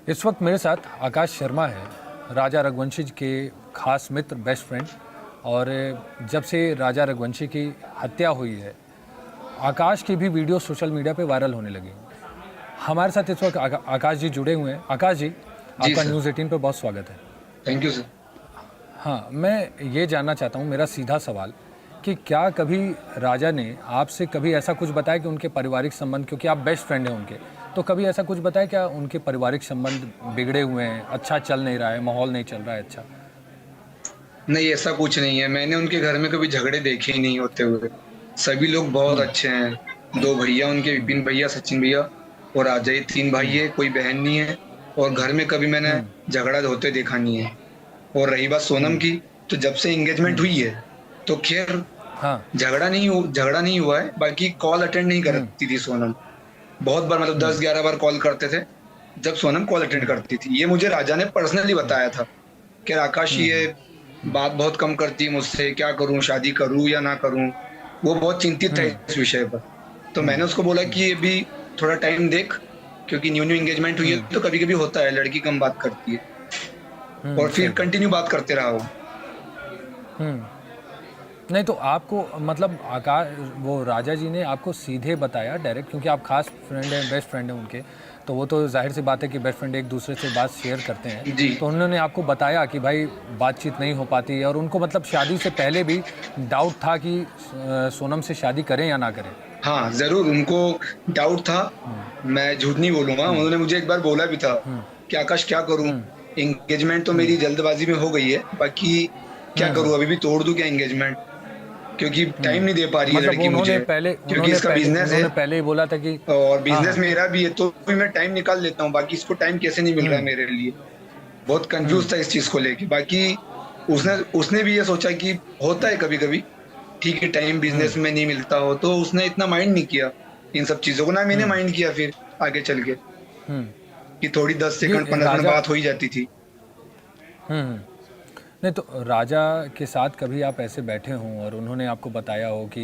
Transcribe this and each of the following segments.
इस वक्त मेरे साथ आकाश शर्मा है, राजा रघुवंशी के खास मित्र, बेस्ट फ्रेंड। और जब से राजा रघुवंशी की हत्या हुई है, आकाश की भी वीडियो सोशल मीडिया पे वायरल होने लगी। हमारे साथ इस वक्त आकाश जी जुड़े हुए हैं। आकाश जी, जी आपका सर। न्यूज़ 18 पे बहुत स्वागत है। Thank you sir. हाँ, मैं ये जानना चाहता हूँ, मेरा सीधा सवाल कि क्या कभी राजा ने आपसे कभी ऐसा कुछ बताया कि उनके पारिवारिक संबंध, क्योंकि आप बेस्ट फ्रेंड हैं उनके, तो कभी ऐसा कुछ बताया क्या उनके पारिवारिक संबंध बिगड़े हुए हैं, अच्छा चल नहीं रहा है, माहौल नहीं चल रहा है अच्छा? नहीं, ऐसा कुछ नहीं है। मैंने उनके घर में कभी झगड़े देखे ही नहीं होते हुए। सभी लोग बहुत हम्म। अच्छे हैं। दो भैया उनके, हम्म। विपिन भैया, सचिन भैया और अजय, तीन भाई हम्म। है, कोई बहन नहीं है। और घर में कभी मैंने हम्म। झगड़ा होते देखा नहीं है। और रही बात सोनम हम्म। की, तो जब से एंगेजमेंट हम्म। हुई है तो खैर हाँ। झगड़ा नहीं हुआ है। बाकी कॉल अटेंड नहीं हम्म। करती थी सोनम। बहुत बार, मतलब हम्म। 10-11 बार कॉल करते थे जब सोनम कॉल अटेंड हम्म। करती थी। ये मुझे राजा ने पर्सनली हम्म। बताया था कि आकाश, हम्म। ये बात बहुत कम करती है मुझसे, क्या करूं, शादी करूं या ना करूं। वो बहुत चिंतित था हम्म। इस विषय पर। तो हम्म। मैंने उसको बोला हम्म। कि ये भी थोड़ा टाइम देख, क्योंकि न्यू न्यू एंगेजमेंट हुई है हम्म। तो कभी कभी होता है, लड़की कम बात करती है। और फिर सही बात। कंटिन्यू बात करते रहा वो। हम्म। नहीं तो आपको मतलब आकाश, वो राजा जी ने आपको सीधे बताया डायरेक्ट, क्योंकि आप खास फ्रेंड हैं, बेस्ट फ्रेंड हैं उनके, तो वो तो जाहिर सी बात है कि बेस्ट फ्रेंड एक दूसरे से बात शेयर करते हैं। जी। तो उन्होंने आपको बताया कि भाई बातचीत नहीं हो पाती है, और उनको मतलब शादी से पहले भी डाउट था कि सोनम से शादी करें या ना करें? हाँ, जरूर उनको डाउट था। मैं झूठ नहीं बोलूंगा, हम्म। उन्होंने मुझे एक बार बोला भी था हम्म। कि आकाश, क्या करूं, हम्म। एंगेजमेंट तो हम्म। मेरी जल्दबाजी में हो गई है, बाकी क्या हम्म। करूं, अभी भी तोड़ दूं क्या एंगेजमेंट, क्योंकि टाइम नहीं दे पा रही है मतलब लड़की मुझे, क्योंकि इसका बिजनेस है उन्होंने पहले ही बोला था कि और हाँ बिजनेस हाँ। मेरा भी है, तो भी मैं टाइम निकाल लेता हूँ, बाकी इसको टाइम कैसे नहीं मिल रहा है हम्म। मेरे लिए। बहुत हम्म। कंफ्यूज था इस चीज को लेके। बाकी उसने उसने भी ये सोचा कि होता है कभी कभी, ठीक है, टाइम हम्म। बिजनेस में नहीं मिलता हो, तो उसने इतना माइंड नहीं किया इन सब चीजों को, ना मैंने हम्म। माइंड किया फिर आगे चल के, हम्म। कि थोड़ी 10 सेकंड ये 15 मिनट राजा। बात हो ही जाती थी। हम्म। नहीं तो राजा के साथ कभी आप ऐसे बैठे हों और उन्होंने आपको बताया हो कि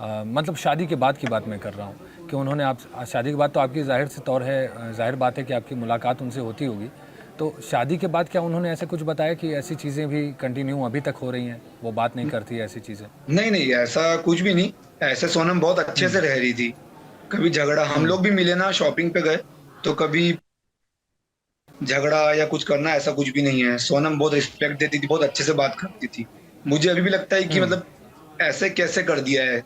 मतलब शादी के बाद की बात मैं कर रहा हूँ, कि उन्होंने आप शादी के बाद तो आपकी जाहिर से तौर है, जाहिर बात है कि आपकी मुलाकात उनसे होती होगी, तो शादी के बाद क्या उन्होंने ऐसे कुछ बताया कि ऐसी चीज़ें भी कंटिन्यू अभी तक हो रही हैं, वो बात नहीं करती ऐसी चीज़ें? नहीं नहीं, ऐसा कुछ भी नहीं। ऐसे सोनम बहुत अच्छे हम्म। से रह रही थी। कभी झगड़ा, हम हम्म। लोग भी मिले ना, शॉपिंग पे गए, तो कभी झगड़ा या कुछ करना ऐसा कुछ भी नहीं है। सोनम बहुत रिस्पेक्ट देती थी, बहुत अच्छे से बात करती थी। मुझे अभी भी लगता है कि हम्म। मतलब ऐसे कैसे कर दिया है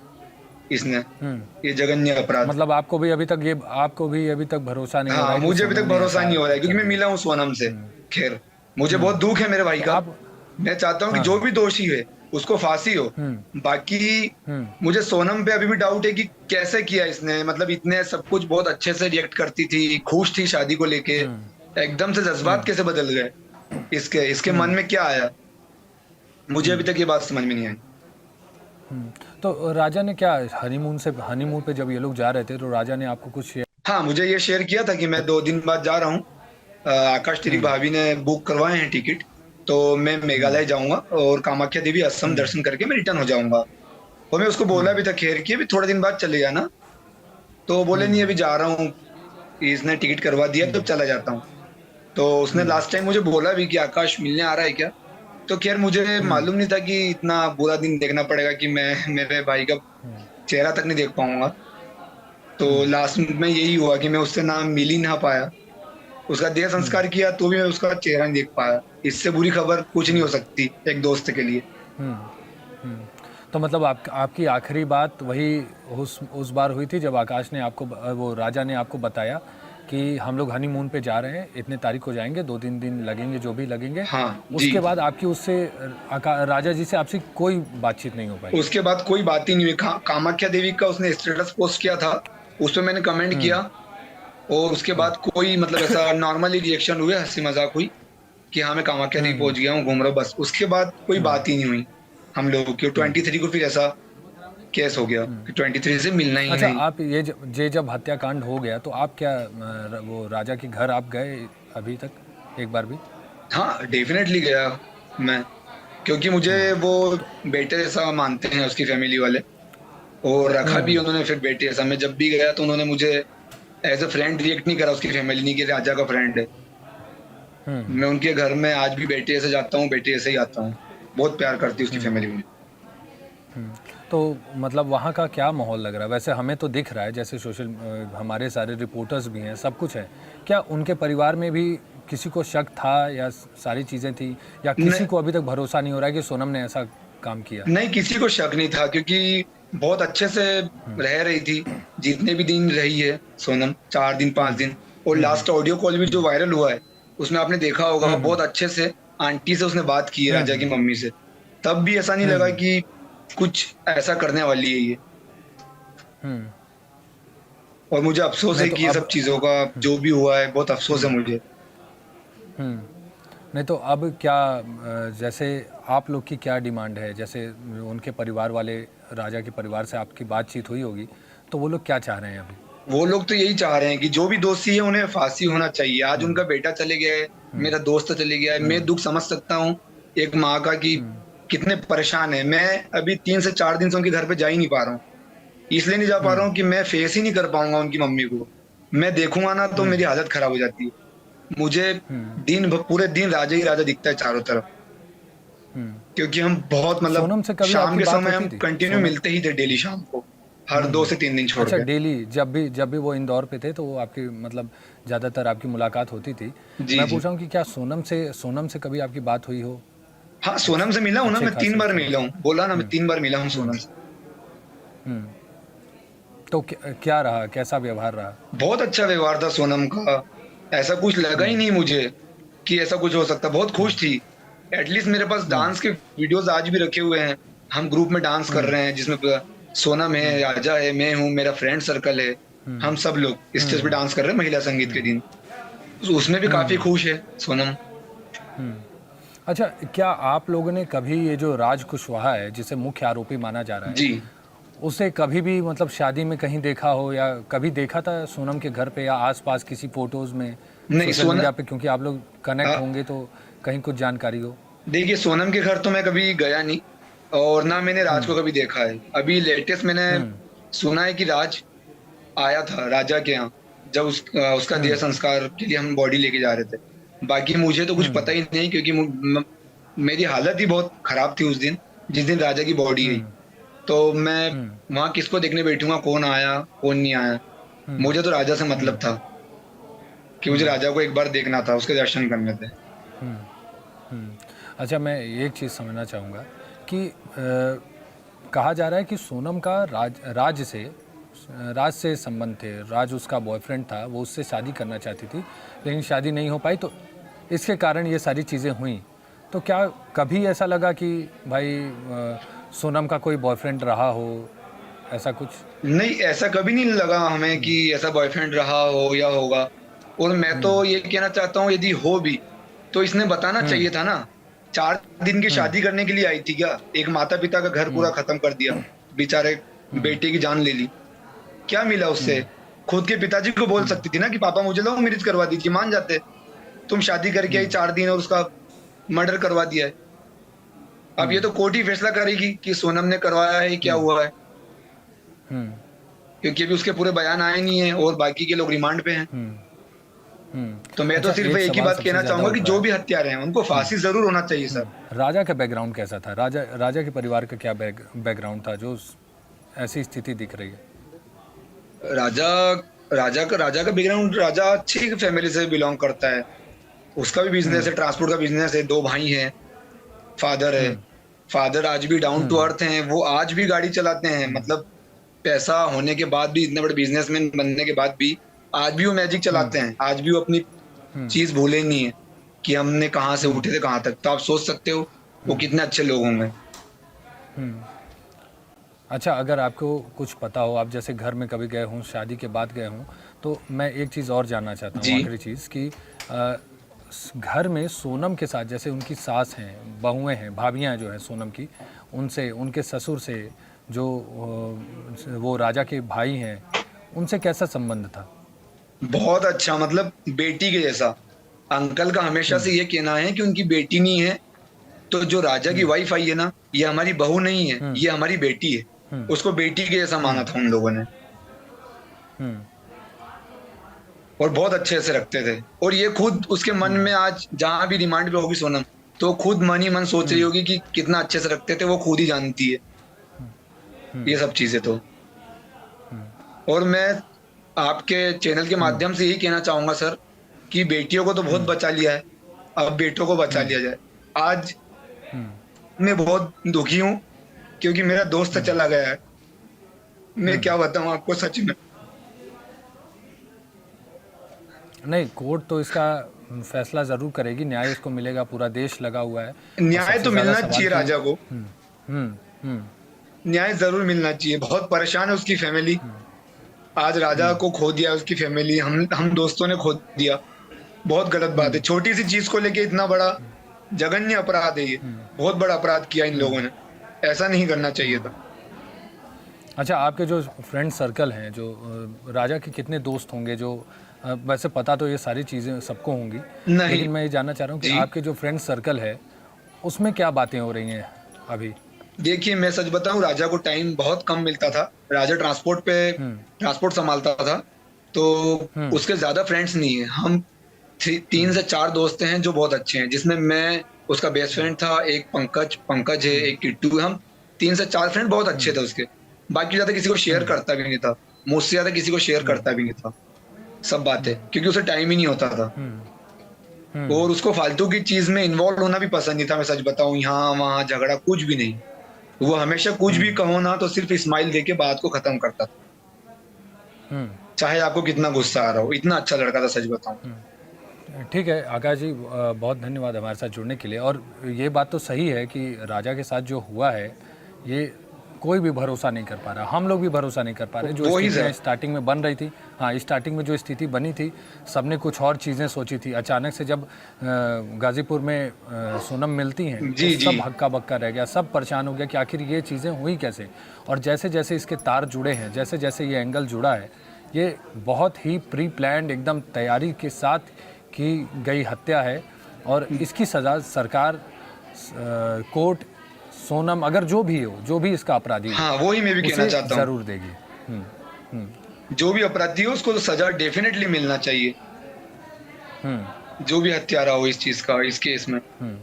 इसने, हम्म। ये जघन्य अपराध। मतलब आपको भी अभी तक भरोसा नहीं हो रहा हाँ, है कि मुझे अभी सोनम तक ने भरोसा ऐसा नहीं हो रहा है, क्योंकि कर मैं दिया? मिला हूँ सोनम से। हम्म। खैर, मुझे बहुत हम्म। दुख है मेरे भाई तो का। आप। मैं चाहता हूँ कि हाँ जो हाँ। भी दोषी है उसको फांसी हो। हम्म। बाकी हम्म। मुझे सोनम पे अभी भी डाउट है कि कैसे किया इसने, मतलब इतने सब कुछ बहुत अच्छे से रिएक्ट करती थी, खुश थी शादी को लेके, हम्म। एकदम से जज्बात हम्म। कैसे बदल गए, इसके इसके मन हम्म। में क्या आया, मुझे अभी हम्म। तक ये बात समझ में नहीं आई। तो राजा ने क्या हनीमून पे जब ये लोग जा रहे थे, तो राजा ने आपको कुछ शेयर? हाँ, मुझे ये शेयर किया था कि मैं 2 दिन बाद जा रहा हूँ। आकाश, तेरी हम्म। भाभी ने बुक करवाए हैं टिकट, तो मैं हम्म। मेघालय जाऊंगा और कामाख्या देवी असम हम्म। दर्शन करके मैं रिटर्न हो जाऊंगा। और मैं उसको बोला हम्म। भी था खैर कि अभी थोड़े दिन बाद चले जाना, तो वो बोले नहीं, हम्म। अभी जा रहा हूँ, इसने टिकट करवा दिया तो हम्म। चला जाता हूँ। तो उसने हम्म। लास्ट टाइम मुझे बोला भी कि आकाश मिलने आ रहा है क्या। तो खैर, मुझे हम्म। मालूम नहीं था कि इतना बुरा दिन देखना पड़ेगा, कि मैं मेरे भाई का चेहरा तक नहीं देख पाऊंगा। तो हम्म। लास्ट में यही हुआ कि मैं उससे ना मिल ही ना पाया। उसका देह हम्म। संस्कार किया तो भी मैं उसका चेहरा नहीं देख पाया। इससे बुरी खबर कुछ नहीं हो सकती एक दोस्त के लिए। हम्म। हम्म। तो मतलब आपकी आखिरी बात वही उस बार हुई थी जब आकाश ने आपको वो राजा ने आपको बताया कि हम लोग हनीमून पे जा रहे हैं, इतने तारीख को जाएंगे, 2-3 दिन लगेंगे जो भी लगेंगे। हाँ जी। उसके बाद आपकी उससे राजा जी से आपसे कोई बातचीत नहीं हो पाई? उसके बाद कोई बात ही नहीं हुई। कामाख्या देवी का उसने स्टेटस पोस्ट किया था, उस पर मैंने कमेंट हम्म। किया, और उसके बाद कोई, मतलब ऐसा नॉर्मली रिएक्शन हुए, हंसी मजाक हुई कि हाँ मैं कामाख्या देवी हम्म। पहुंच गया हूँ, घूम रहा हूँ, बस। उसके बाद कोई हम्म। बात ही नहीं हुई हम लोगों की। 23 को फिर ऐसा केस हो गया कि 23 से मिलना ही अच्छा, नहीं। आप जब हत्याकांड हो गया तो आप क्या वो राजा के घर आप गए अभी तक एक बार भी? हाँ, डेफिनेटली गया मैं, क्योंकि मुझे वो तो बेटे जैसा मानते हैं उसकी फैमिली वाले, और रखा भी उन्होंने फिर बेटे जैसा। मैं जब भी गया तो उन्होंने मुझे एज अ फ्रेंड रिएक्ट नहीं करा, उसकी फैमिली नहीं कि राजा का फ्रेंड है। मैं उनके घर में आज भी बेटे से जाता हूँ, बेटे से ही आता हूँ। बहुत प्यार करती है उसकी फैमिली मुझे। तो मतलब वहाँ का क्या माहौल लग रहा है? वैसे हमें तो दिख रहा है, जैसे हमारे सारे रिपोर्टर्स भी हैं, सब कुछ है। क्या उनके परिवार में भी किसी को शक था या सारी चीज़ें थी, या किसी न, को अभी तक भरोसा नहीं हो रहा है कि सोनम ने ऐसा काम किया? नहीं, किसी को शक नहीं था क्योंकि बहुत अच्छे से रह रही थी। जितने भी दिन रही है सोनम, 4 दिन 5 दिन, और लास्ट ऑडियो कॉल भी जो वायरल हुआ है, उसमें आपने देखा होगा बहुत अच्छे से आंटी से उसने बात की है, राजा की मम्मी से। तब भी ऐसा नहीं लगा कि कुछ ऐसा करने वाली है ये। हम्म। और मुझे अफ़सोस नहीं है तो कि ये अब सब चीज़ों का जो भी हुआ है, बहुत अफ़सोस है मुझे। हम्म नहीं तो अब क्या, जैसे आप लोग की क्या डिमांड है? जैसे उनके परिवार वाले, राजा के परिवार से आपकी बातचीत हुई होगी, तो वो लोग क्या चाह रहे हैं अभी? वो लोग तो यही चाह रहे हैं कि जो भी दोषी है उन्हें फांसी होना चाहिए। आज उनका बेटा चले गया है, मेरा दोस्त चले गया है। मैं दुःख समझ सकता हूँ एक माँ का कि कितने परेशान है। मैं अभी 3 से 4 दिन से उनके घर पे जा ही नहीं पा रहा हूँ। इसलिए नहीं जा पा रहा हूँ कि मैं फेस ही नहीं कर पाऊँगा उनकी मम्मी को। मैं देखूँगा ना तो मेरी हालत खराब हो जाती है। मुझे पूरे दिन राजा ही राजा दिखता है चारों तरफ। क्योंकि हम बहुत मतलब सोनम से कभी शाम आपकी के बात समय होती हम थी? कंटिन्यू सोनम, मिलते ही थे डेली शाम को, हर 2 से 3 दिन छोड़ अच्छा, के। डेली जब भी वो इंदौर पे थे तो वो आपकी मतलब ज़्यादातर आपकी मुलाकात होती थी। जी, मैं जी। पूछ रहा हूँ कि क्या सोनम से कभी आपकी बात हुई हो? हाँ, सोनम अच्छे से मिला हूँ ना, अच्छे मैं 3 खासे बार टाइम मिला से। हूँ। बोला ना, मैं 3 बार मिला हूँ सोनम से। तो क्या रहा, कैसा व्यवहार रहा? बहुत अच्छा व्यवहार था सोनम का। ऐसा कुछ लगा ही नहीं मुझे कि ऐसा कुछ हो सकता है। बहुत खुश थी। एटलीस्ट मेरे पास डांस के वीडियोज़ आज भी रखे हुए हैं। हम ग्रुप में डांस कर रहे हैं जिसमें सोनम है, राजा है, मैं हूँ, मेरा फ्रेंड सर्कल है। हम सब लोग स्टेज पे डांस कर रहे हैं महिला संगीत के दिन। तो उसमें भी काफ़ी खुश है सोनम। अच्छा, क्या आप लोगों ने कभी ये जो राज कुशवाहा है, जिसे मुख्य आरोपी माना जा रहा है, जी। उसे कभी भी मतलब शादी में कहीं देखा हो, या कभी देखा था सोनम के घर पे या आसपास किसी फोटोज़ में, नहीं, सोशल मीडिया पे, क्योंकि आप लोग कनेक्ट होंगे तो कहीं कुछ जानकारी हो? देखिए, सोनम के घर तो मैं कभी गया नहीं और ना मैंने राज को कभी देखा है। अभी लेटेस्ट मैंने सुना है कि राज आया था राजा के यहाँ, जब उसका देह संस्कार के लिए हम बॉडी लेके जा रहे थे। बाकी मुझे तो कुछ पता ही नहीं क्योंकि मेरी हालत ही बहुत खराब थी उस दिन, जिस दिन राजा की बॉडी आई। तो मैं वहाँ किसको देखने बैठूंगा, कौन आया कौन नहीं आया। मुझे तो राजा से मतलब था कि मुझे राजा को एक बार देखना था, उसके दर्शन करने थे। अच्छा, मैं एक चीज़ समझना चाहूँगा कि कहा जा रहा है कि सोनम का राज से संबंध थे, राज उसका बॉयफ्रेंड था, वो उससे शादी करना चाहती थी, लेकिन शादी नहीं हो पाई, तो इसके कारण ये सारी चीज़ें हुई। तो क्या कभी ऐसा लगा कि भाई सोनम का कोई बॉयफ्रेंड रहा हो, ऐसा कुछ? नहीं, ऐसा कभी नहीं लगा हमें कि ऐसा बॉयफ्रेंड रहा हो या होगा। और मैं तो ये कहना चाहता हूँ, यदि हो भी तो इसने बताना चाहिए था ना। 4 दिन की शादी करने के लिए आई थी क्या? एक माता-पिता का घर पूरा खत्म कर दिया। बेचारे बेटे की जान ले ली। क्या मिला उससे? खुद के पिताजी को बोल सकती थी ना कि पापा मुझे लव मैरिज करवा दीजिए, मान जाते। तुम शादी करके आई 4 दिन और उसका मर्डर करवा दिया है। अब ये तो कोर्ट ही फैसला करेगी कि सोनम ने करवाया है, क्या हुआ है। क्योंकि अभी उसके पूरे बयान आए नहीं है और बाकी के लोग रिमांड पे हैं। तो मैं तो अच्छा, सिर्फ एक एक ही सवाल बात सबसे कहना ज़्यादा चाहूँगा कि उठ रहा जो है। भी हत्यारे हैं उनको फांसी ज़रूर होना चाहिए सर। राजा का बैकग्राउंड कैसा था? राजा के परिवार का क्या बैकग्राउंड था जो ऐसी स्थिति दिख रही है? राजा राजा का बैकग्राउंड, राजा अच्छी फैमिली से बिलॉन्ग करता है। उसका भी बिज़नेस है, ट्रांसपोर्ट का बिज़नेस है, 2 भाई हैं, फादर है। फादर आज भी डाउन टू अर्थ हैं, वो आज भी गाड़ी चलाते हैं। मतलब पैसा होने के बाद भी, इतने बड़े बिज़नेसमैन बनने के बाद भी, आज भी वो मैजिक चलाते हैं। आज भी वो अपनी चीज़ भूले नहीं है कि हमने कहाँ से उठे थे कहाँ तक। तो आप सोच सकते हो वो कितने अच्छे लोग होंगे। अच्छा, अगर आपको कुछ पता हो, आप जैसे घर में कभी गए हों, शादी के बाद गए हों, तो मैं एक चीज़ और जानना चाहता हूँ, जी। आखिरी चीज़, कि घर में सोनम के साथ, जैसे उनकी सास हैं, बहुएं हैं, भाभियाँ जो हैं सोनम की, उनसे, उनके ससुर से, जो वो राजा के भाई हैं, उनसे कैसा संबंध था? बहुत अच्छा, मतलब बेटी के जैसा। अंकल का हमेशा से ये कहना है कि उनकी बेटी नहीं है, तो जो राजा की वाइफ़ आई है ना, ये हमारी बहू नहीं है, ये हमारी बेटी है। उसको बेटी के जैसा माना था उन लोगों ने। और बहुत अच्छे से रखते थे। और ये खुद उसके मन में आज जहां भी रिमांड पे होगी सोनम, तो खुद मन ही मन सोच रही हम्म। होगी कि कितना अच्छे से रखते थे, वो खुद ही जानती है हम्म। ये सब चीजें तो। और मैं आपके चैनल के हम्म। माध्यम से यही कहना चाहूंगा सर, कि बेटियों को तो बहुत हम्म। बचा लिया है, अब बेटों को बचा हम्म। लिया जाए। आज हम्म। मैं बहुत दुखी हूँ, क्योंकि मेरा दोस्त हम्म। चला गया है। मैं हम्म। क्या बताऊं आपको सच में। नहीं, कोर्ट तो इसका फैसला ज़रूर करेगी, न्याय उसको मिलेगा, पूरा देश लगा हुआ है। और न्याय सबसे तो ज़्यादा मिलना सवाल चाहिए कि राजा को, हम्म। हम्म। न्याय जरूर मिलना चाहिए। बहुत परेशान है उसकी फैमिली। आज राजा हम्म। को खो दिया उसकी फैमिली, हम दोस्तों ने खो दिया। बहुत गलत बात है, हम्म। छोटी सी चीज को लेके इतना बड़ा जघन्य अपराध है ये। बहुत बड़ा अपराध किया इन हम्म। लोगों ने, ऐसा नहीं करना चाहिए था। अच्छा, आपके जो फ्रेंड सर्कल हैं, जो राजा के कितने दोस्त होंगे, जो वैसे पता तो ये सारी चीज़ें सबको होंगी, नहीं लेकिन मैं ये जानना चाह रहा हूँ कि जी, आपके जो फ्रेंड सर्कल है उसमें क्या बातें हो रही हैं अभी? देखिए मैं सच बताऊं, राजा को टाइम बहुत कम मिलता था। राजा हम्म। ट्रांसपोर्ट संभालता था, तो हम्म। उसके ज्यादा फ्रेंड्स नहीं है। हम तीन हम्म। से चार दोस्त हैं जो बहुत अच्छे हैं, जिसमें मैं उसका बेस्ट फ्रेंड था, एक पंकज पंकज है, हम्म। एक किट्टू है। हम तीन से चार फ्रेंड बहुत अच्छे हम्म। थे उसके। बाकी ज्यादा किसी को शेयर हम्म। करता भी नहीं था, मुझसे ज्यादा किसी को शेयर हम्म। करता भी नहीं था सब बातें, हम्म। क्योंकि उसे टाइम ही नहीं होता था। हम्म। हम्म। और उसको फालतू की चीज में इन्वॉल्व होना भी पसंद नहीं था। मैं सच बताऊं, यहाँ वहाँ झगड़ा कुछ भी नहीं। वो हमेशा कुछ भी हम्म। कहो ना, तो सिर्फ स्माइल देके बात को खत्म करता था, हम्म। चाहे आपको कितना गुस्सा आ रहा हो। इतना अच्छा लड़का था सच बताऊं। ठीक है आकाश जी, बहुत धन्यवाद हमारे साथ जुड़ने के लिए। और ये बात तो सही है कि राजा के साथ जो हुआ है, ये कोई भी भरोसा नहीं कर पा रहा, हम लोग भी भरोसा नहीं कर पा रहे। जो वो ही स्थितियाँ सर। स्टार्टिंग में बन रही थी, हाँ, स्टार्टिंग में जो स्थिति बनी थी, सबने कुछ और चीज़ें सोची थी। अचानक से जब गाज़ीपुर में सोनम मिलती हैं, तो जी जी। सब हक्का बक्का रह गया, सब परेशान हो गया कि आखिर ये चीज़ें हुई कैसे। और जैसे जैसे इसके तार जुड़े हैं, जैसे जैसे ये एंगल जुड़ा है, ये बहुत ही प्री प्लान्ड, एकदम तैयारी के साथ की गई हत्या है। और इसकी सज़ा सरकार, कोर्ट, सोनम, अगर जो भी हो, जो भी इसका अपराधी हो, हाँ, वो ही मैं भी कहना उसे चाहता हूँ। ज़रूर देगी। हम्म। हम्म। जो भी अपराधी हो उसको तो सजा डेफिनेटली मिलना चाहिए, हम्म। जो भी हत्यारा हो इस चीज का, इस केस में हम्म।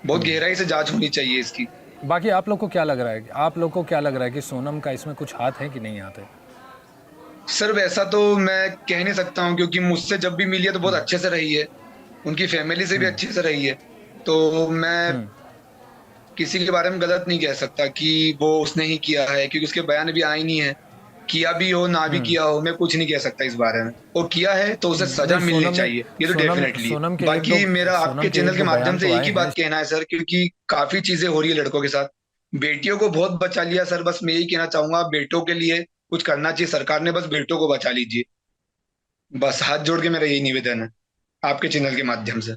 बहुत हम्म। गहराई से जांच होनी चाहिए इसकी। बाकी आप लोग को क्या लग रहा है, आप लोग को क्या लग रहा है कि सोनम का इसमें कुछ हाथ है कि नहीं हाथ है? सर वैसा तो मैं कह नहीं सकता हूँ, क्योंकि मुझसे जब भी मिली है तो बहुत अच्छे से रही है, उनकी फैमिली से भी हम्म। अच्छे से रही है। तो मैं हम्म। किसी के बारे में गलत नहीं कह सकता कि वो उसने ही किया है, क्योंकि उसके बयान भी आए ही नहीं है। किया भी हो ना भी हम्म। किया हो, मैं कुछ नहीं कह सकता इस बारे में। वो किया है तो उसे सजा नहीं, मिलनी चाहिए, ये तो सोनम डेफिनेटली है। सोनम के एक दो बाकी मेरा आपके सोनम के चैनल एक के दो माध्यम बयान से तो एक आए ही हैं। बात कहना है सर, क्योंकि काफी चीजें हो रही है लड़कों के साथ। बेटियों को बहुत बचा लिया सर, बस मैं यही कहना चाहूंगा, बेटों के लिए कुछ करना चाहिए सरकार ने, बस बेटों को बचा लीजिए। बस हाथ जोड़ के मेरा यही निवेदन है आपके चैनल के माध्यम से।